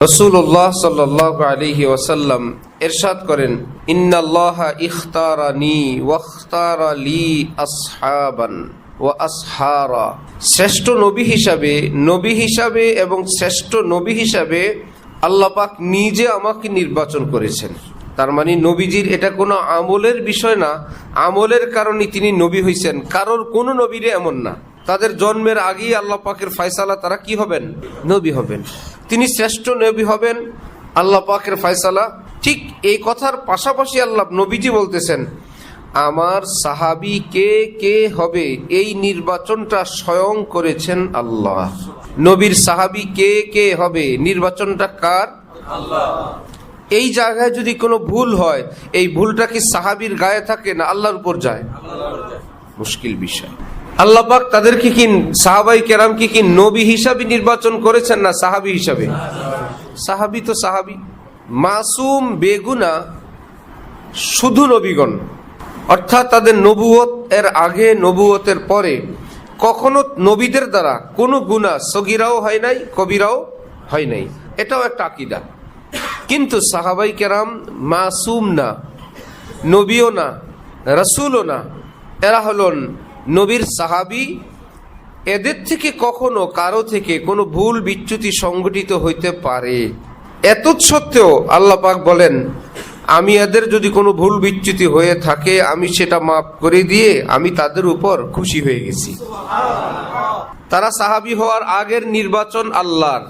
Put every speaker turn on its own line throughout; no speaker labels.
রাসূলুল্লাহ সাল্লাল্লাহু আলাইহি ওয়াসাল্লাম ইরশাদ করেন, ইন্নাল্লাহা ইখতারানি ওয়াখতারা লি আসহাবান ওয়া আসহারা। শ্রেষ্ঠ নবী হিসাবে এবং শ্রেষ্ঠ নবী হিসাবে আল্লাহ পাক নিজে আমাকে নির্বাচন করেছেন। তার মানে নবীজির এটা কোনো আমলের বিষয় না, আমলের কারণে তিনি নবী হয়েছেন। কারোর কোনো নবীরে এমন না, তাদের জন্মের আগেই আল্লাহ পাকের ফয়সালা তারা কি হবেন? নবী হবেন। তিনি শ্রেষ্ঠ নবী হবেন, আল্লাহ পাকের ফয়সালা। ঠিক এই কথার পাশাপাশি আল্লাহ নবীজি বলতেছেন, আমার সাহাবী কে কে হবে এই নির্বাচনটা স্বয়ং করেছেন আল্লাহ। নবীর সাহাবী কে কে হবে নির্বাচনটা কার? আল্লাহ। এই জায়গায় যদি কোনো ভুল হয়, এই ভুলটা কি সাহাবীর গায়ে থাকে না আল্লাহর উপর যায়? মুশকিল বিষয়। আল্লাহ পাক তাদেরকে কি সাহাবাই কেরামকে কি নবী হিসাবে নির্বাচন করেছেন না সাহাবী হিসাবে? সাহাবী তো সাহাবী, মাসুম বেগুনা শুধু নবীগণ, অর্থাৎ তাদের নবুয়ত এর আগে নবুয়তের পরে কখনো নবীদের দ্বারা কোনো গুনাহ সগীরাও হয় নাই, কবিরাও হয় নাই। এটাও একটা আকীদা। কিন্তু সাহাবাই কেরাম মাসুম না, নবীও না, রাসূলও না, এরা হলেন নবীর সাহাবী। এদের থেকে কখনো কারো থেকে কোনো ভুল বিচ্যুতি সংঘটিত হইতে পারে। এত সত্ত্বেও আল্লাহ পাক বলেন, আমি এদের যদি কোনো ভুল বিচ্যুতি হয়ে থাকে আমি সেটা মাফ করে দিয়ে আমি তাদের উপর খুশি হয়ে গেছি। তারা সাহাবী হওয়ার আগের নির্বাচন আল্লাহর,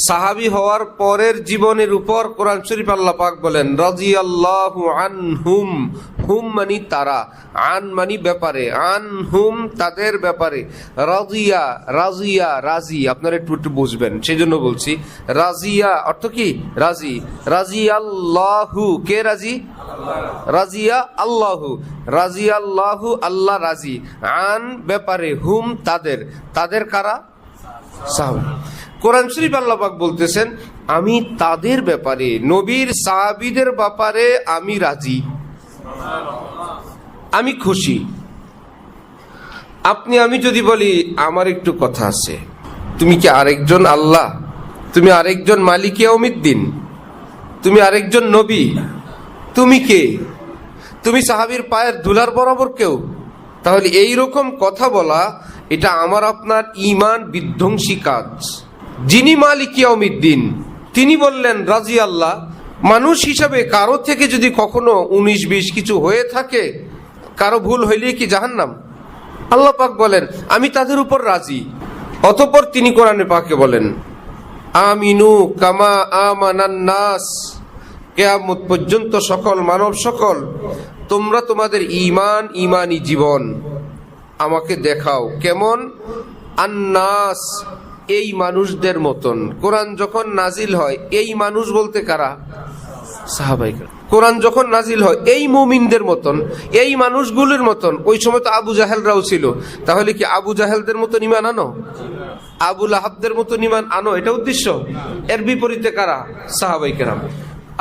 সাহাবী হওয়ার পরের জীবনের উপর কোরআন শরীফ আল্লাহ পাক বলেন, রাদিয়াল্লাহু আনহুম, হুম মানি তারা, আন মানি ব্যাপারে, আনহুম তাদের ব্যাপারে, রাজিয়া রাজিয়া রাজি, আপনারা একটু বুঝবেন সেজন্য বলছি। রাজিয়া অর্থ কি? রাজি। রাজিয়াল্লাহু, কে রাজি? রাজিয়া আল্লাহু, রাজিয়াল্লাহু আল্লাহ রাজি, আন ব্যাপারে, হুম তাদের, তাদের কারা? সাহাবী। কোরআন শরীফ আল্লাহ পাক বলতেছেন, আমি তাদের ব্যাপারে, নবীর সাহাবীদের ব্যাপারে আমি রাজি, আমি খুশি। আপনি আমি যদি বলি আমার একটু কথা আছে, তুমি কি আরেকজন আল্লাহ? তুমি আরেকজন মালিক ইয়াউমিদ্দিন? তুমি আরেকজন নবী? তুমি কে? তুমি সাহাবীর পায়ের ধুলার বরাবর কেউ? তাহলে এই রকম কথা বলা এটা আমার আপনার ঈমান বিধ্বংসী কাজ। যিনি মালিক ইয়াউমিদ্দিন তিনি বললেন রাজি আল্লাহ। মানুষ হিসাবে কারো থেকে যদি কখনো 19-20 কিছু হয়ে থাকে, কারো ভুল হইলে কি জাহান্নাম? আল্লাহ পাক বলেন আমি তাদের উপর রাজি। অতঃপর তিনি কোরআনে পাকে বলেন, আমিনু কামা আমানান নাস, কিয়ামত পর্যন্ত সকল মানব সকল তোমরা তোমাদের ঈমান, ঈমানি জীবন আমাকে দেখাও। কেমন? আন্নাস, এই মানুষদের মতন। কোরআন যখন নাজিল হয় এই মানুষ বলতে কারা? সাহাবায়ে কেরাম। কোরআন যখন নাজিল হয় এই মুমিনদের মতন, এই মানুষগুলোর মতন। ওই সময় তো আবু জাহেলরাও ছিল, তাহলে কি আবু জাহেলদের মতন ঈমান আনো? আবু লাহাবদের মতন ঈমান আনো, এটা উদ্দেশ্য? এর বিপরীতে কারা? সাহাবায়ে কেরাম।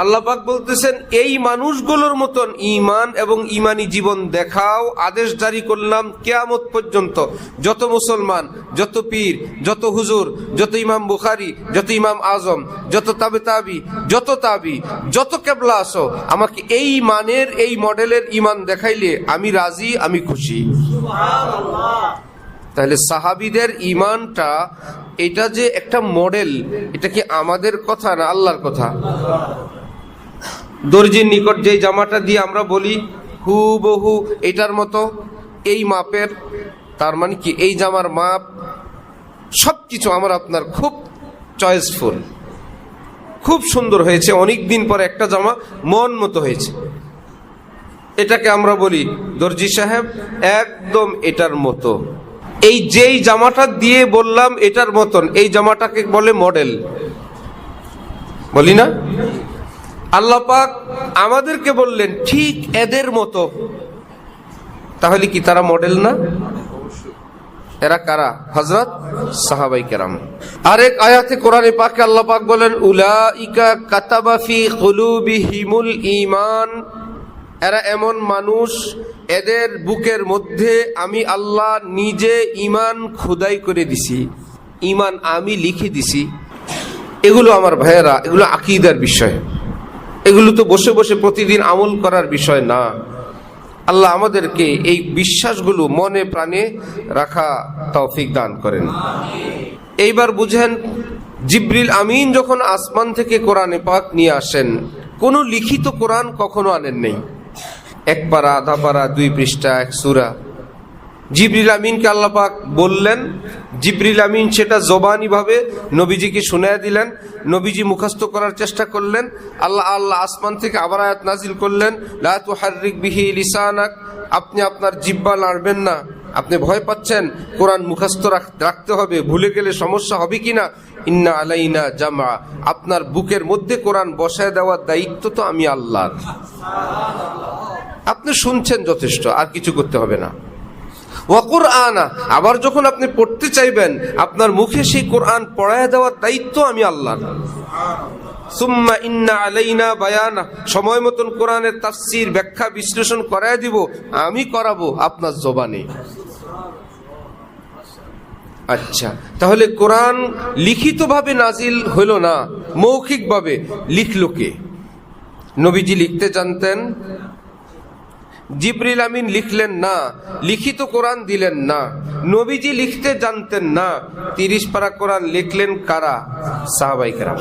আল্লাহ পাক বলতেছেন এই মানুষগুলোর মতন ঈমান এবং ঈমানি জীবন দেখাও। আদেশ জারি করলাম কিয়ামত পর্যন্ত যত মুসলমান, যত পীর, যত হুজুর, যত ইমাম বুখারী, যত ইমাম আজম, যত তাবি, যত কেবলা আসো, আমাকে এই মানের, এই মডেলের ঈমান দেখাইলে আমি রাজি, আমি খুশি। তাহলে সাহাবীদের ঈমানটা এটা যে একটা মডেল, এটা কি আমাদের কথা না আল্লাহর কথা? দর্জির নিকট যে জামাটা দিয়ে আমরা বলি হুবহু এটার মতো, এই মাপের, তার মানে কি এই জামার মাপ সবকিছু আমার আপনার খুব চয়েসফুল, খুব সুন্দর হয়েছে, অনেক দিন পর একটা জামা মন মতো হয়েছে, এটাকে আমরা বলি দর্জি সাহেব একদম এটার মতো। এই যেই জামাটা দিয়ে বললাম এটার মতন, এই জামাটাকে বলে মডেল, বলি না? আল্লাহ পাক আমাদেরকে বললেন ঠিক এদের মতো। তাহলে কি তারা মডেল না? এরা কারা? হযরত সাহাবায়ে কেরাম। আরেক আয়াতে কোরআনে পাকে আল্লাহ পাক বলেন, উলাইকা কাতাবা ফি কুলুবিহিমুল ঈমান, এরা এমন মানুষ এদের বুকের মধ্যে আমি আল্লাহ নিজে ঈমান খোদাই করে দিছি, ঈমান আমি লিখে দিছি। এগুলো আমার ভাইয়েরা, এগুলো আকীদার বিষয়। এগুলো তো বসে বসে প্রতিদিন আমল করার বিষয় না। আল্লাহ আমাদেরকে এই বিশ্বাসগুলো মনে প্রাণে রাখা তৌফিক দান করেন। এইবার বুঝেন, জিবরিল আমিন যখন আসমান থেকে কোরআনে পাক নিয়ে আসেন, কোনো লিখিত কোরআন কখনো আনেন নেই। এক পারা, আধা পারা, 2 পৃষ্ঠা, 1 সূরা। জিবরিল আমিনকে আল্লাহ পাক বললেন, জিবরিল আমিন সেটা জবানি ভাবে নবীজিকে শুনাইয়া দিলেন। নবীজি মুখস্থ করার চেষ্টা করলেন। আল্লাহ আসমান থেকে আবার আয়াত নাজিল করলেন, লা তুহাররিক বিহি লিসানাক, আপনি আপনার জিহ্বা নাড়বেন না। আপনি ভয় পাচ্ছেন, কোরআন মুখস্থ রাখতে হবে, ভুলে গেলে সমস্যা হবে কিনা। ইন্না আলাইনা জামা, আপনার বুকের মধ্যে কোরআন বসায় দেওয়ার দায়িত্ব তো আমি আল্লাহর। আপনি শুনছেন যথেষ্ট, আর কিছু করতে হবে না। ওয়া কুরআনা, আবার যখন আপনি পড়তে চাইবেন, আপনার মুখে সেই কোরআন পড়ায় দেওয়ার দায়িত্ব আমি আল্লাহর। সুম্মা ইন্না আলাইনা বায়ানা, সময় মতন কোরআনের তাফসীর, ব্যাখ্যা, বিশ্লেষণ করায় দিব, আমি করাবো আপনার জবানে। আচ্ছা, তাহলে কোরআন লিখিতভাবে নাজিল হইল না, মৌখিকভাবে লিখলো কে? নবীজি লিখতে জানতেন, জিবরিল আমিন লিখলেন না, লিখিত কোরআন দিলেন না। নবীজি লিখতে জানতেন না, 30 পারা কোরআন লিখলেন কারা? সাহাবায়ে কেরাম।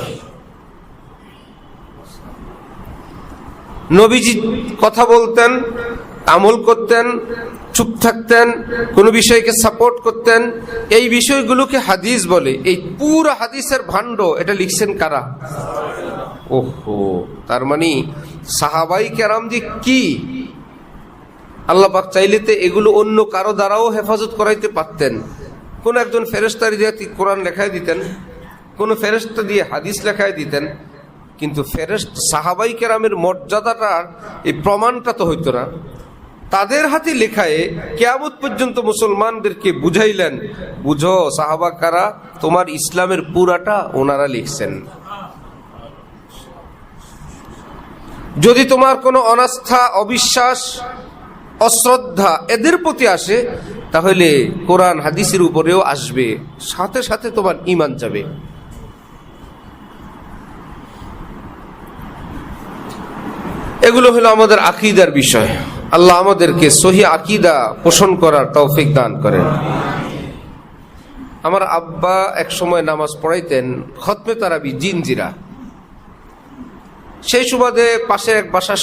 নবীজি কথা বলতেন, আমল করতেন, চুপ থাকতেন, কোন বিষয়কে সাপোর্ট করতেন। এই বিষয়গুলোকে হাদিস বলে। এই পুরো হাদিসের ভাণ্ড এটা লিখছেন কারা? ওহো, তার মানে সাহাবায়ে কেরাম যে কি, আল্লাহ পাক চাইলে তো এগুলো অন্য কারো দ্বারাও হেফাজত করাইতে পারতেন। কোন একজন ফেরেশতা দিয়ে কোরআন লেখায় দিতেন, কোন ফেরেশতা দিয়ে হাদিস লেখায় দিতেন, কিন্তু সাহাবায়ে কেরামের মর্যাদাটার এই প্রমাণটা তো হইতো না। তাদের হাতে লেখায় কিয়ামত পর্যন্ত মুসলমানদেরকে বুঝাইলেন, বুঝো সাহাবা কারা, তোমার ইসলামের পুরাটা ওনারা লিখছেন। যদি তোমার কোনো অনাস্থা, অবিশ্বাস, অশ্রদ্ধা এদের প্রতি আসে, তাহলে কোরআন হাদিসের উপরেও আসবে, সাথে সাথে তোমার ঈমান যাবে। এগুলো হলো আমাদের আকীদার বিষয়। আল্লাহ আমাদেরকে সহি আকীদা পোষণ করার তৌফিক দান করেন। আমার আব্বা এক সময় নামাজ পড়াইতেন খতমে তারাবি জিনজিরা। সেই সুবাদে পাশের এক বাসা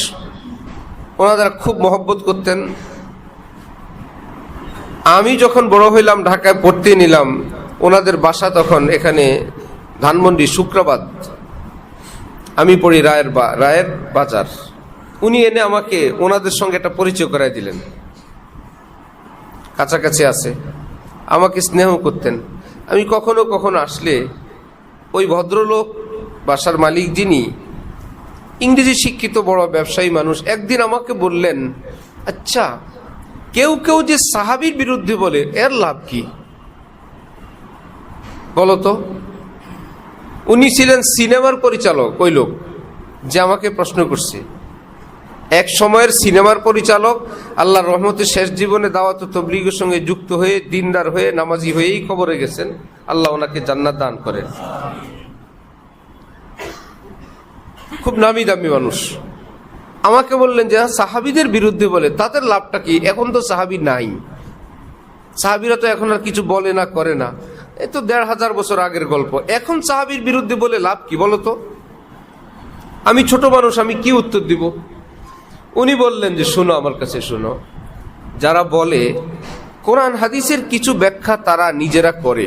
ওনারা খুব মহব্বত করতেন। আমি যখন বড় হইলাম, ঢাকায় পড়তে নিলাম, ওনাদের বাসা তখন এখানে ধানমন্ডি শুক্রাবাদ, আমি পড়ি রায়ের বাজার। উনি এনে আমাকে ওনাদের সঙ্গে একটা পরিচয় করাই দিলেন, কাছাকাছি আছে, আমাকে স্নেহ করতেন। আমি কখনো কখনো আসলে ওই ভদ্রলোক, বাসার মালিক যিনি ইংরেজি শিক্ষিত বড় ব্যবসায়ী মানুষ, একদিন আমাকে বললেন, আচ্ছা কেউ কেউ যে সাহাবীর বিরুদ্ধে বলে, এর লাভ কি বলতো? উনি ছিলেন সিনেমার পরিচালক, ওই লোক যে আমাকে প্রশ্ন করছে। এক সময়ের সিনেমার পরিচালক, আল্লাহর রহমতে শেষ জীবনে দাওয়াত ও তাবলীগের সঙ্গে যুক্ত হয়ে, দিনদার হয়ে, নামাজি হয়েই কবরে গেছেন। আল্লাহ ওনাকে জান্নাত দান করেন। খুব নামি দামি মানুষ। আমাকে বললেন যে সাহাবীদের বিরুদ্ধে বলে, তাদের লাভটা কি? এখন তো সাহাবী নাই, সাহাবীরা তো এখন আর কিছু বলে না, করে না। এই তো ১৫০০ বছর আগের গল্প। এখন সাহাবীর বিরুদ্ধে বলে লাভ কি বলতো? আমি ছোট মানুষ, আমি কি উত্তর দিব? উনি বললেন যে শোনো, আমার কাছে শোনো, যারা বলে কোরআন হাদিসের কিছু ব্যাখ্যা তারা নিজেরা করে,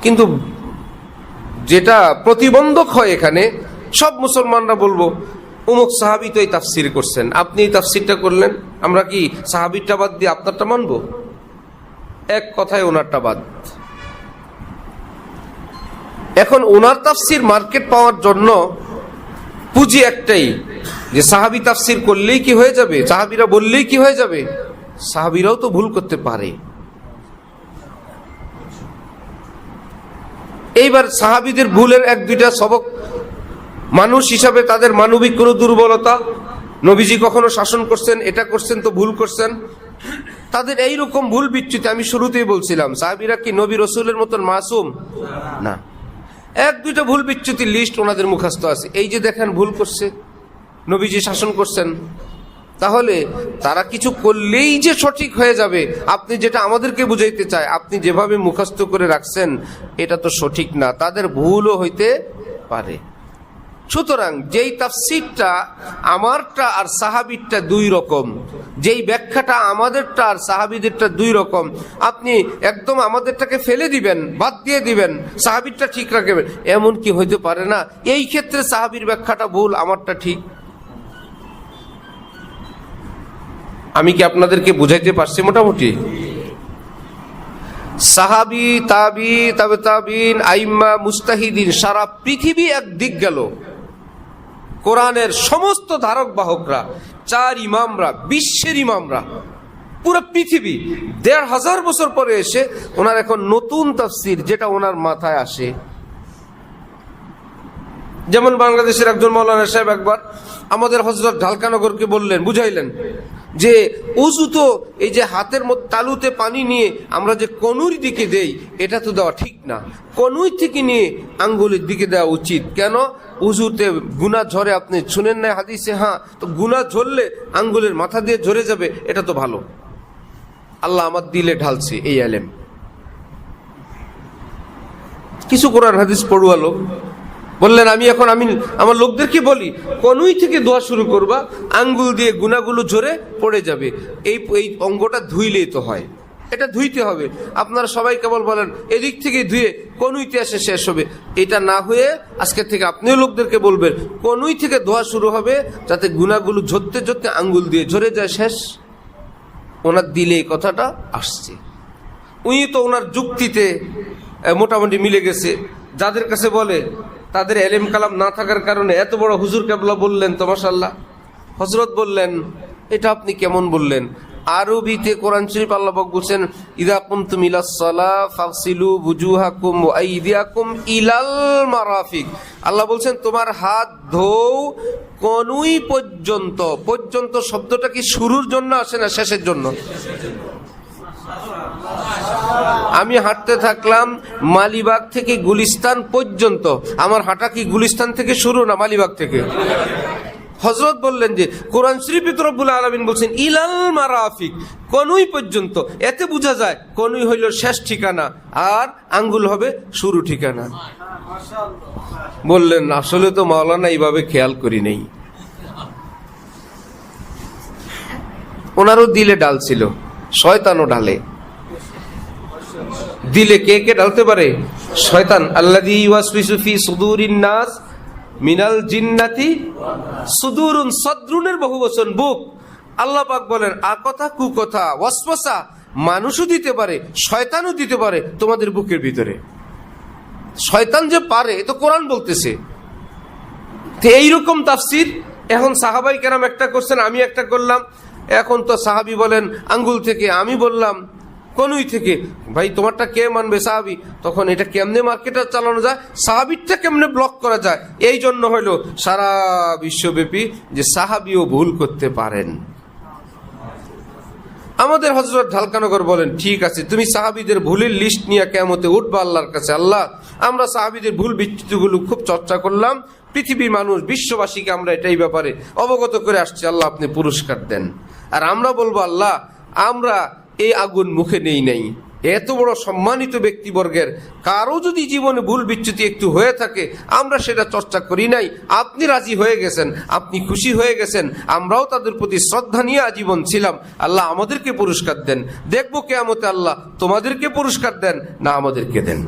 কিন্তু যেটা প্রতিবন্ধক হয় এখানে, সব মুসলমানরা বলবো অমুক সাহাবী তো এই তাফসির করছেন, আপনি এই তাফসিরটা করলেন, আমরা কি সাহাবীরটা বাদ দিয়ে আপনারটা মানবো? এক কথায় ওনারটা বাদ। এখন ওনার তাফসির মার্কেট পাওয়ার জন্য পুঁজি একটাই, যে সাহাবী তাফসির করলেই কি হয়ে যাবে, সাহাবীরা বললেই কি হয়ে যাবে? সাহাবীরাও তো ভুল করতে পারে। এইবার সাহাবীদের ভুলের 1-2টা সবক, মানুষ হিসাবে তাদের মানবিক কোনো দুর্বলতা, নবীজি কখনো শাসন করছেন, এটা করছেন তো ভুল করছেন, তাদের এইরকম ভুল বিচ্যুতি। আমি শুরুতেই বলছিলাম, সাহাবীরা কি নবী রসুলের মতন মাসুম না? এক দুইটা ভুল বিচ্যুতির লিস্ট ওনাদের মুখস্থ আছে। এই যে দেখেন ভুল করছে, নবীজি শাসন করছেন, তাহলে তারা কিছু করলেই যে সঠিক হয়ে যাবে, আপনি যেটা আমাদেরকে বুঝাইতে চায়, আপনি যেভাবে মুখস্থ করে রাখছেন এটা তো সঠিক না, তাদের ভুলও হইতে পারে। সুতরাং যেই তাফসীরটা আমারটা আর সাহাবীরটা দুই রকম, যেই ব্যাখ্যাটা আমাদেরটা আর সাহাবীদেরটা দুই রকম, আপনি একদম আমাদেরটাকে ফেলে দিবেন, বাদ দিয়ে দিবেন, সাহাবীরটা ঠিক রাখবেন, এমন কি হইতে পারে না? এই ক্ষেত্রে সাহাবীর ব্যাখ্যাটা ভুল, আমারটা ঠিক। আমি কি আপনাদেরকে বুঝাইতে পারছি মোটামুটি? সাহাবী, তাবি, তাবে তাবিন, আইম্মা, মুস্তাহিদিন, সারা পৃথিবী একদিক গেল, কোরআনের সমস্ত ধারক বাহকরা, চার ইমামরা, বিশ্বের ইমামরা, পুরো পৃথিবী ১৫০০ বছর পরে এসে ওনার এখন নতুন তাফসীর যেটা ওনার মাথায় আসে। যেমন বাংলাদেশের একজন মাওলানা সাহেব একবার আমাদের হযরত ঢালকানগরকে বললেন, বুঝাইলেন যে উযু তো এই যে হাতের মধ্যে তালুতে পানি নিয়ে আমরা যে কনুইর দিকে দেই, এটা তো দেওয়া ঠিক না, কনুই থেকে নিয়ে আঙ্গুলের দিকে দেওয়া উচিত। কেন? উযুতে গুনাহ ঝরে, আপনি শুনেন না হাদিসে? হ্যাঁ, তো গুনাহ ঝরলে আঙ্গুলের মাথা দিয়ে ঝরে যাবে, এটা তো ভালো। আল্লাহ আমার দিলে ঢালছে এই ইলম। কিছু কোরআন হাদিস পড়ুয়া লোক বললেন, আমি আমার লোকদেরকে বলি কনুই থেকে দোয়া শুরু করবা, আঙ্গুল দিয়ে গুনাহগুলো ঝরে পড়ে যাবে, এই অঙ্গটা ধুইলেই তো হয়, এটা ধুইতে হবে। আপনারা সবাই কেবল বলেন এদিক থেকে ধুয়ে কনুইতে এসে শেষ হবে, এটা না হয়ে আজকে থেকে আপনিও লোকদেরকে বলবেন কনুই থেকে দোয়া শুরু হবে, যাতে গুনাহগুলো ঝরতে ঝরতে আঙ্গুল দিয়ে ঝরে যায়, শেষ। ওনার দিলে এই কথাটা আসছে, উনি তো ওনার যুক্তিতে মোটামুটি মিলে গেছে। যাদের কাছে বলে তাদের এলেম কালাম না থাকার কারণে এত বড় হুজুর কেবলা বললেন তো মাশাআল্লাহ, হযরত বললেন, এটা আপনি কেমন বললেন? আরবিতে কোরআন শরীফ আল্লাহ পাক বলেন, ইযা কুমতুম ইলাস সালাহ ফাগসিলু বুজুহাকুম ওয়া আইদিয়াকুম ইলাল মারাফিক। আল্লাহ বলছেন তোমার হাত ধোও কনুই পর্যন্ত। পর্যন্ত শব্দটা কি শুরুর জন্য আসে না শেষের জন্য? আমি হাঁটতে থাকলাম মালিবাগ থেকে গুলিস্তান পর্যন্ত, আমার হাঁটা কি গুলিস্তান থেকে শুরু না মালিবাগ থেকে? হযরত বললেন যে কোরআন শরীফে তো রব্বুল আলামিন বলছেন ইলাল মারাফিক, কনুই পর্যন্ত। এতে বোঝা যায় কনুই হইল শেষ ঠিকানা আর আঙ্গুল হবে শুরু ঠিকানা। বললেন আসলে তো মাওলানা এইভাবে খেয়াল করি নেই। ওনারও দিলে ডাল ছিল, শয়তানও ডালে। দিলে কে কে ডালতে পারে? শয়তান। আল্লাযী ইউওয়াসওয়িসু ফি সুদুরিন নাস মিনাল জিন্নাতি সুদুরুন, সদরুনের বহুবচন বুক। আল্লাহ পাক বলেন আকথা কুকথা ওয়াসওয়াসা মানুষও দিতে পারে, শয়তানও দিতে পারে তোমাদের বুকের ভিতরে। শয়তান যে পারে এ তো কোরআন বলতেছে। তো এইরকম তাফসীর এখন সাহাবাই কেরাম একটা করছেন, আমি একটা করলাম। এখন তো সাহাবী বলেন আঙ্গুল থেকে, আমি বললাম কনুই থেকে। ভাই তোমারটা কে মানবে? সাহাবী। তখন এটা কেমনে মার্কেটে চালানো যায়, সাহাবীরটা কেমনে ব্লক করা যায়? এই জন্য হইল সারা বিশ্বব্যাপী যে সাহাবীও ভুল করতে পারেন। আমাদের হযরত ঢালকানগর বলেন ঠিক আছে, তুমি সাহাবীদের ভুলের লিস্ট নিয়ে কিয়ামতে উঠবা আল্লাহর কাছে। আল্লাহ, আমরা সাহাবীদের ভুল বিচ্যুতিগুলো খুব চর্চা করলাম, পৃথিবীর মানুষ বিশ্ববাসীকে আমরা এটাই ব্যাপারে অবগত করে আসছি, আল্লাহ আপনি পুরস্কার দেন। আর আমরা বলবো আল্লাহ আমরা এই আগুন মুখে নেই নাই। এত বড় সম্মানিত ব্যক্তিবর্গের কারো যদি জীবনে ভুল বিচ্যুতি একটু হয়ে থাকে, আমরা সেটা চর্চা করি নাই, আপনি রাজি হয়ে গেছেন, আপনি খুশি হয়ে গেছেন, আমরাও তাদের প্রতি শ্রদ্ধা নিয়ে আজীবন ছিলাম। আল্লাহ আমাদেরকে পুরস্কার দেন। দেখবো কিয়ামতে আল্লাহ তোমাদেরকে পুরস্কার দেন না আমাদেরকে দেন।